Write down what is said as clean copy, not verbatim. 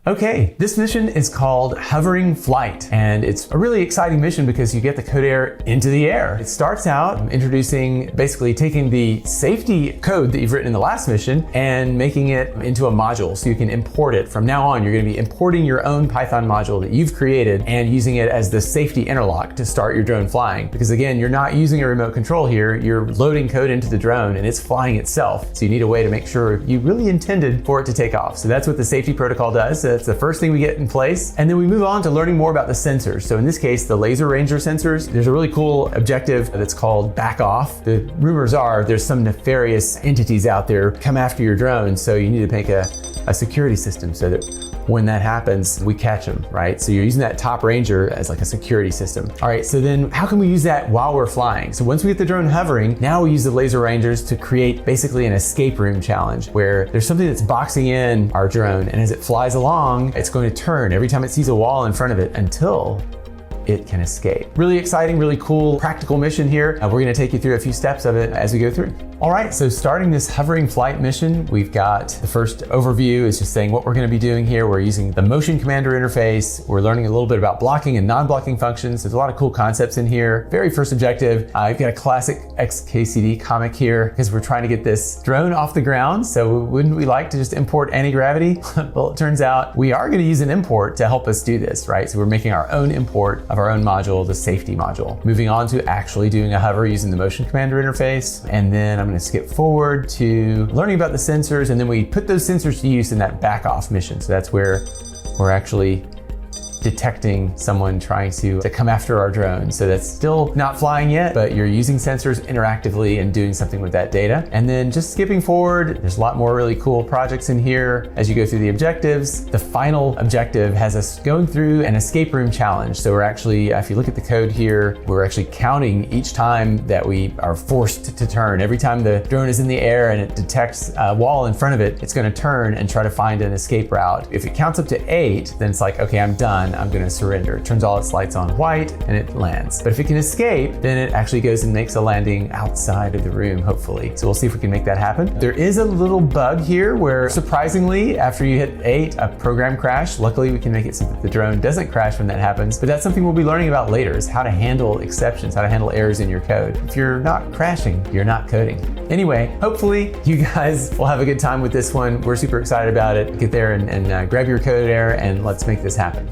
Okay, this mission is called Hovering Flight, and it's a really exciting mission because you get the CodeAIR into the air. It starts out introducing, basically taking the safety code that you've written in the last mission and making it into a module so you can import it. From now on, you're going to be importing your own Python module that you've created and using it as the safety interlock to start your drone flying. Because again, you're not using a remote control here, you're loading code into the drone and it's flying itself. So you need a way to make sure you really intended for it to take off. So that's what the safety protocol does. So that's the first thing we get in place. And then we move on to learning more about the sensors. So in this case, the laser ranger sensors, there's a really cool objective that's called back off. The rumors are there's some nefarious entities out there come after your drone. So you need to make a security system so that when that happens, we catch them, right? So you're using that top ranger as like a security system. All right, so then how can we use that while we're flying? So once we get the drone hovering, now we use the laser rangers to create basically an escape room challenge where there's something that's boxing in our drone, and as it flies along, it's going to turn every time it sees a wall in front of it until it can escape. Really exciting, really cool, practical mission here. We're gonna take you through a few steps of it as we go through. All right, so starting this hovering flight mission, we've got the first overview is just saying what we're gonna be doing here. We're using the motion commander interface. We're learning a little bit about blocking and non-blocking functions. There's a lot of cool concepts in here. Very first objective, I've got a classic XKCD comic here because we're trying to get this drone off the ground. So wouldn't we like to just import anti-gravity? Well, it turns out we are gonna use an import to help us do this, right? So we're making our own import of our own module, the safety module. Moving on to actually doing a hover using the motion commander interface. And then I'm going to skip forward to learning about the sensors, and then we put those sensors to use in that back off mission. So that's where we're actually detecting someone trying to come after our drone. So that's still not flying yet, but you're using sensors interactively and doing something with that data. And then just skipping forward, there's a lot more really cool projects in here as you go through the objectives. The final objective has us going through an escape room challenge. So we're actually, if you look at the code here, we're actually counting each time that we are forced to turn. Every time the drone is in the air and it detects a wall in front of it, it's going to turn and try to find an escape route. If it counts up to 8, then it's like, okay, I'm done. I'm going to surrender. It turns all its lights on white and it lands. But if it can escape, then it actually goes and makes a landing outside of the room, hopefully. So we'll see if we can make that happen. There is a little bug here where surprisingly, after you hit 8, a program crash. Luckily, we can make it so that the drone doesn't crash when that happens. But that's something we'll be learning about later, is how to handle exceptions, how to handle errors in your code. If you're not crashing, you're not coding. Anyway, hopefully you guys will have a good time with this one. We're super excited about it. Get there and grab your CodeAIR and let's make this happen.